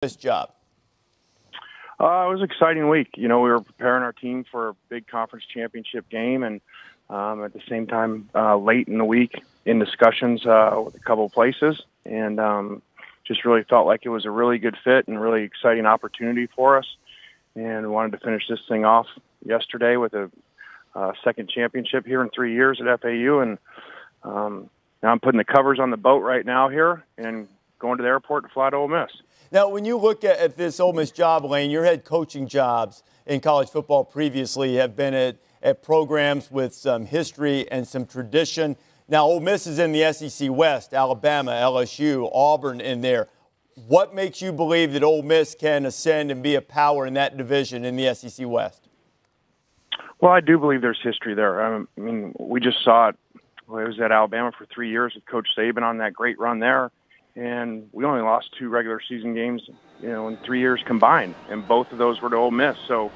this job? It was an exciting week. We were preparing our team for a big conference championship game, and at the same time, late in the week, in discussions with a couple of places, and just really felt like it was a really good fit and really exciting opportunity for us, and wanted to finish this thing off yesterday with a second championship here in 3 years at FAU, and now I'm putting the covers on the boat right now here and going to the airport to fly to Ole Miss. Now, when you look at this Ole Miss job, Lane, your head coaching jobs in college football previously have been at programs with some history and some tradition. Now, Ole Miss is in the SEC West, Alabama, LSU, Auburn in there. What makes you believe that Ole Miss can ascend and be a power in that division in the SEC West? Well, I do believe there's history there. I mean, we just saw it. Well, it was at Alabama for 3 years with Coach Saban on that great run there. And we only lost 2 regular season games, in 3 years combined, and both of those were to Ole Miss. So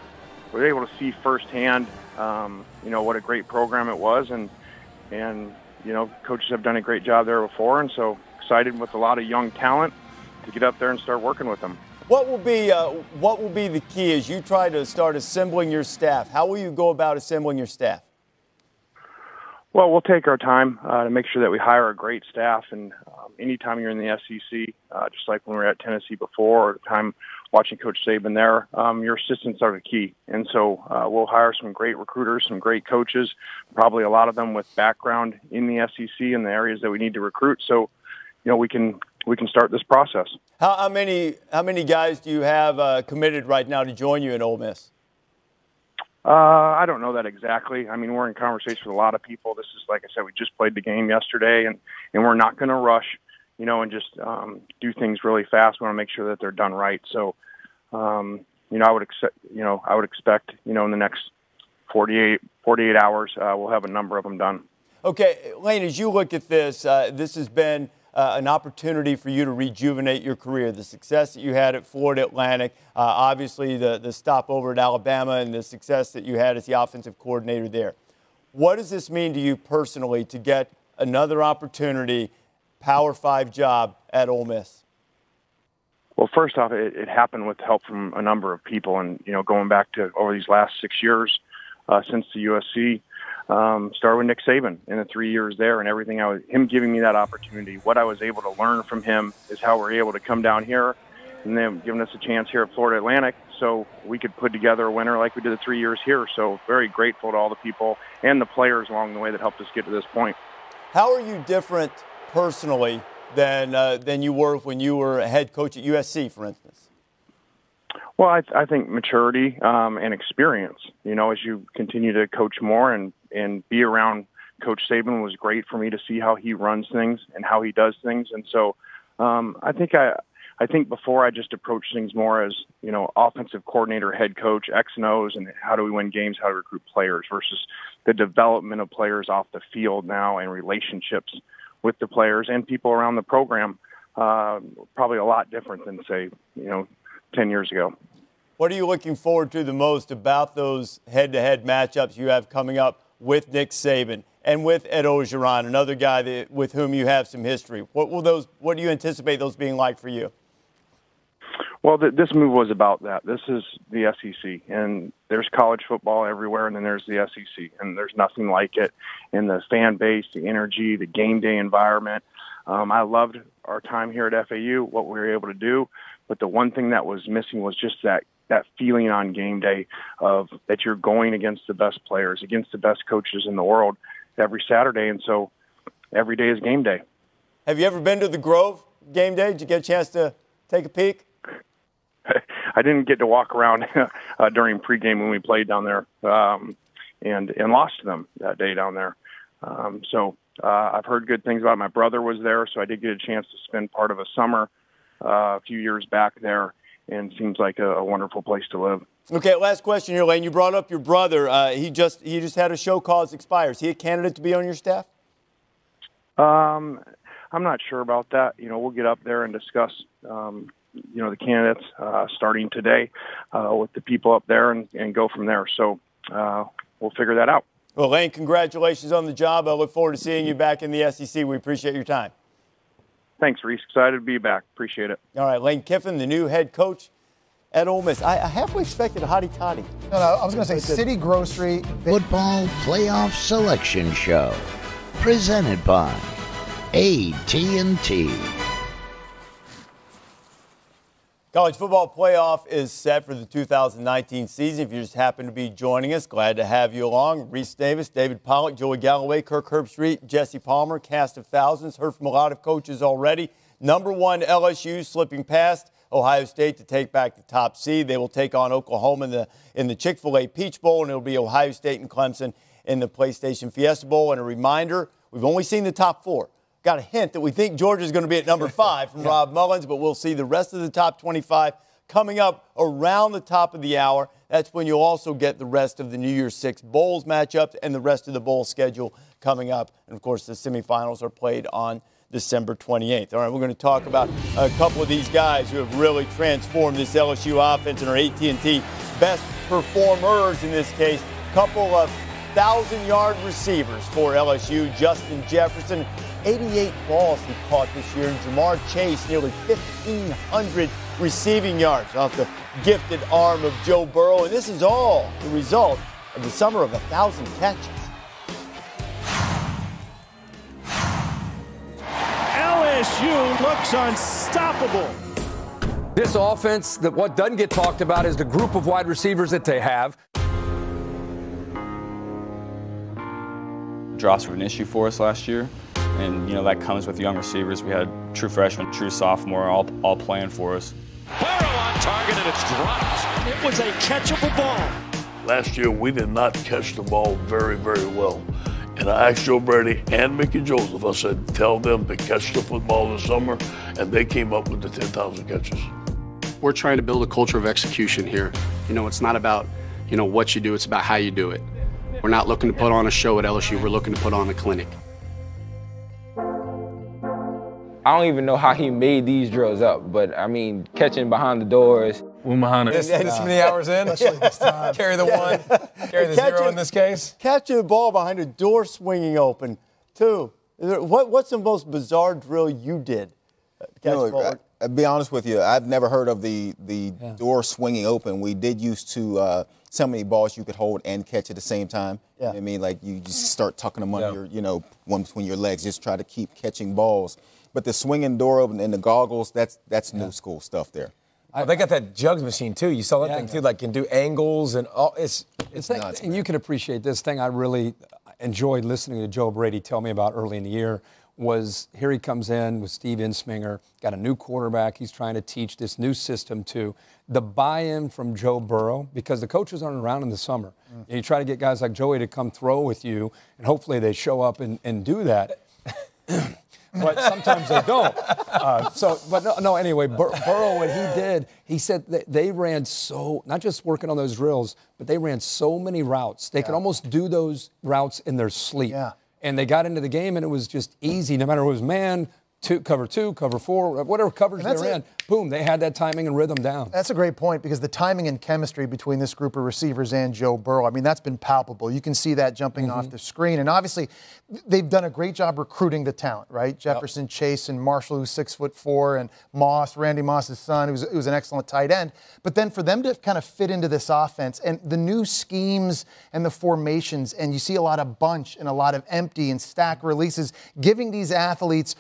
we were able to see firsthand, what a great program it was, and coaches have done a great job there before, and so excited with a lot of young talent to get up there and start working with them. What will be the key as you try to start assembling your staff? How will you go about assembling your staff? Well, we'll take our time to make sure that we hire a great staff. And anytime you're in the SEC, just like when we were at Tennessee before, or the time watching Coach Saban there, your assistants are the key. And so we'll hire some great recruiters, some great coaches, probably a lot of them with background in the SEC in the areas that we need to recruit. So, we can start this process. How many guys do you have committed right now to join you in Ole Miss? I don't know that exactly. I mean, we're in conversation with a lot of people. This is, like I said, we just played the game yesterday, and we're not going to rush, and just do things really fast. We want to make sure that they're done right. So, I would expect, in the next 48 hours, we'll have a number of them done. Okay, Lane, as you look at this, this has been an opportunity for you to rejuvenate your career. The success that you had at Florida Atlantic, obviously the stopover at Alabama, and the success that you had as the offensive coordinator there. What does this mean to you personally to get another opportunity, Power 5 job at Ole Miss? Well, first off, it happened with help from a number of people, and going back to over these last 6 years since the USC. Started with Nick Saban in the 3 years there, and everything him giving me that opportunity. What I was able to learn from him is how we're able to come down here, and then giving us a chance here at Florida Atlantic, so we could put together a winner like we did the 3 years here. So very grateful to all the people and the players along the way that helped us get to this point. How are you different personally than you were when you were a head coach at USC, for instance? Well, I think maturity and experience. As you continue to coach more and be around Coach Saban was great for me to see how he runs things and how he does things. And so I think before I just approached things more as, offensive coordinator, head coach, X and O's, and how do we win games, how to recruit players versus the development of players off the field now and relationships with the players and people around the program. Probably a lot different than, say, 10 years ago. What are you looking forward to the most about those head-to-head matchups you have coming up with Nick Saban and with Ed Orgeron, another guy with whom you have some history? What do you anticipate those being like for you? Well, this move was about that. This is the SEC, and there's college football everywhere, and then there's the SEC, and there's nothing like it. And the fan base, the energy, the game day environment. I loved our time here at FAU, what we were able to do. But the one thing that was missing was just that feeling on game day of that you're going against the best players, against the best coaches in the world every Saturday. And so every day is game day. Have you ever been to the Grove game day? Did you get a chance to take a peek? I didn't get to walk around during pregame when we played down there and lost to them that day down there. I've heard good things about it. My brother was there, so I did get a chance to spend part of a summer a few years back there, and seems like a wonderful place to live. Okay, last question here, Lane. You brought up your brother. He just had a show cause expire. Is he a candidate to be on your staff? I'm not sure about that. We'll get up there and discuss, the candidates starting today with the people up there and go from there. So we'll figure that out. Well, Lane, congratulations on the job. I look forward to seeing you back in the SEC. We appreciate your time. Thanks, Reese. Excited to be back. Appreciate it. All right, Lane Kiffin, the new head coach at Ole Miss. I halfway expected a hotty toddy. No, I was going to say City Grocery. Football Playoff Selection Show, presented by AT&T. College football playoff is set for the 2019 season. If you just happen to be joining us, glad to have you along. Reese Davis, David Pollock, Joey Galloway, Kirk Herbstreit, Jesse Palmer, cast of thousands. Heard from a lot of coaches already. Number 1 LSU slipping past Ohio State to take back the top seed. They will take on Oklahoma in the Chick-fil-A Peach Bowl, and it'll be Ohio State and Clemson in the PlayStation Fiesta Bowl. And a reminder, we've only seen the top 4. Got a hint that we think Georgia's going to be at number 5 from Rob Mullins, but we'll see the rest of the top 25 coming up around the top of the hour. That's when you'll also get the rest of the New Year's 6 Bowls matchups and the rest of the bowl schedule coming up. And, of course, the semifinals are played on December 28th. All right, we're going to talk about a couple of these guys who have really transformed this LSU offense and are AT&T best performers in this case. Couple of 1,000-yard receivers for LSU. Justin Jefferson, 88 balls he caught this year, and Jamar Chase, nearly 1,500 receiving yards off the gifted arm of Joe Burrow. And this is all the result of the summer of 1,000 catches. LSU looks unstoppable. This offense, what doesn't get talked about is the group of wide receivers that they have. Drops were an issue for us last year, and that comes with young receivers. We had true freshman, true sophomore, all playing for us. Burrow on target, and it's dropped. It was a catchable ball. Last year, we did not catch the ball very, very well. And I asked Joe Brady and Mickey Joseph, I said, tell them to catch the football this summer, and they came up with the 10,000 catches. We're trying to build a culture of execution here. It's not about, what you do, it's about how you do it. We're not looking to put on a show at LSU, we're looking to put on a clinic. I don't even know how he made these drills up, but catching behind the doors. We're behind it. This many hours in, especially this time. Carry the 1, carry the 0 in this case. Catching the ball behind a door swinging open, too. What's the most bizarre drill you did? I'll be honest with you, I've never heard of the door swinging open. We did used to so many balls you could hold and catch at the same time. Yeah. You know what I mean? Like you just start tucking them under your, one between your legs, just try to keep catching balls. But the swinging door open and the goggles, that's new school stuff there. They got that jugs machine too. You saw that thing too, like can do angles and all. It's nuts. And you can appreciate this thing. I really enjoyed listening to Joe Brady tell me about early in the year. Was here he comes in with Steve Insminger, got a new quarterback. He's trying to teach this new system to the buy-in from Joe Burrow, because the coaches aren't around in the summer. And you try to get guys like Joey to come throw with you, and hopefully they show up and do that. But sometimes they don't. Anyway, Burrow, what he did, he said that they ran not just working on those drills, but they ran so many routes. They could almost do those routes in their sleep. Yeah. And they got into the game, and it was just easy. No matter if it was man, cover 2, cover 4, whatever coverage they're in, boom, they had that timing and rhythm down. That's a great point, because the timing and chemistry between this group of receivers and Joe Burrow, that's been palpable. You can see that jumping off the screen. And obviously, they've done a great job recruiting the talent, right? Jefferson, Chase, and Marshall, who's 6'4", and Moss, Randy Moss's son, who's an excellent tight end. But then for them to kind of fit into this offense and the new schemes and the formations, and you see a lot of bunch and a lot of empty and stack releases, giving these athletes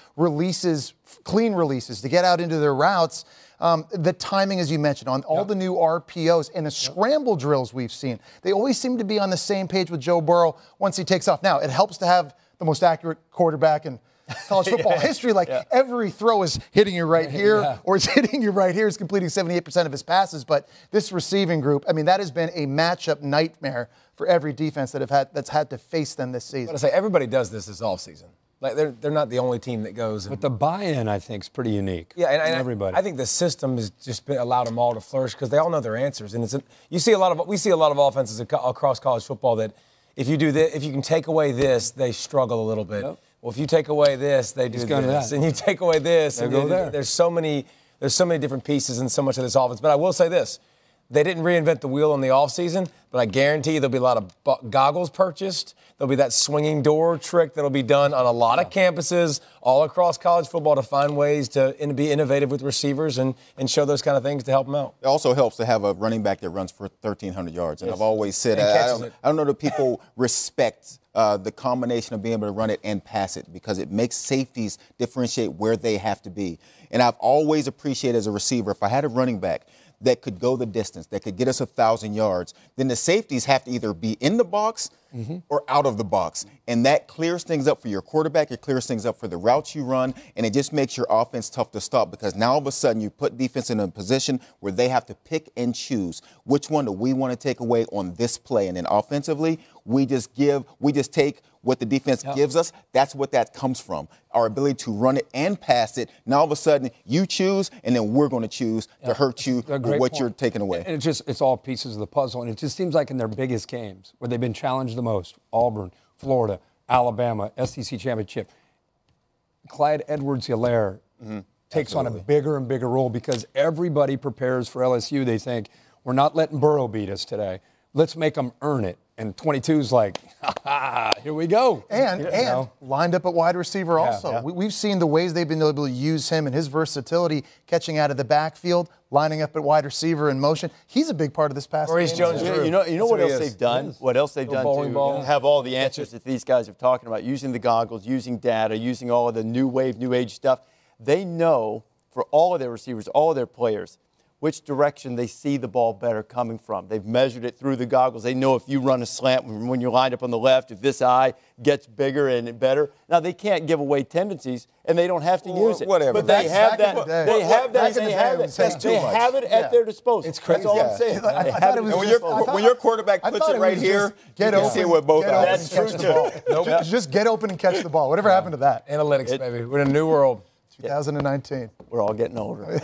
clean releases to get out into their routes. The timing, as you mentioned, on all the new RPOs and the scramble drills we've seen, they always seem to be on the same page with Joe Burrow once he takes off. Now, it helps to have the most accurate quarterback in college football history. Every throw is hitting you right here, or it's hitting you right here. He's completing 78% of his passes. But this receiving group, that has been a matchup nightmare for every defense that's had to face them this season. I say everybody does this offseason. Like they're not the only team that goes. But the buy-in, I think, is pretty unique. Yeah, and everybody. I think the system has just allowed them all to flourish because they all know their answers. And we see a lot of offenses across college football that if you do this, if you can take away this, they struggle a little bit. Yep. Well, if you take away this, they do this, and you take away this, and go there. There's so many different pieces and so much of this offense. But I will say this. They didn't reinvent the wheel in the offseason, but I guarantee you there'll be a lot of goggles purchased. There'll be that swinging door trick that'll be done on a lot of campuses all across college football to find ways to be innovative with receivers and show those kind of things to help them out. It also helps to have a running back that runs for 1,300 yards. And I've always said, I don't know that people respect the combination of being able to run it and pass it, because it makes safeties differentiate where they have to be. And I've always appreciated as a receiver, if I had a running back that could go the distance, that could get us 1,000 yards, then the safeties have to either be in the box or out of the box. And that clears things up for your quarterback. It clears things up for the routes you run. And it just makes your offense tough to stop, because now all of a sudden you put defense in a position where they have to pick and choose which one do we want to take away on this play. And then offensively, we just take what the defense gives us. That's what that comes from. Our ability to run it and pass it. Now all of a sudden you choose, and then we're going to choose to hurt you with what you're taking away. And it's all pieces of the puzzle. And it just seems like in their biggest games where they've been challenged the most, Auburn, Florida, Alabama, SEC championship, Clyde Edwards-Helaire takes on a bigger and bigger role, because everybody prepares for LSU. They think, we're not letting Burrow beat us today. Let's make them earn it. And 22's like, here we go. And lined up at wide receiver also. We've seen the ways they've been able to use him and his versatility, catching out of the backfield, lining up at wide receiver in motion. He's a big part of this pass game. You know what else they've done? What else they've done to have all the answers that these guys are talking about, using the goggles, using data, using all of the new wave, new age stuff. They know, for all of their receivers, all of their players, which direction they see the ball better coming from. They've measured it through the goggles. They know if you run a slant when you're lined up on the left, if this eye gets bigger and better. Now, they can't give away tendencies, and they don't have to use it. Whatever. But they have that. They have it at their disposal. It's crazy. That's all I'm saying. They have it when your quarterback puts it right here, you can see what both eyes. That's true, too. Just get open and catch the ball. Whatever happened to that? Analytics, baby. We're in a new world. 2019. We're all getting older.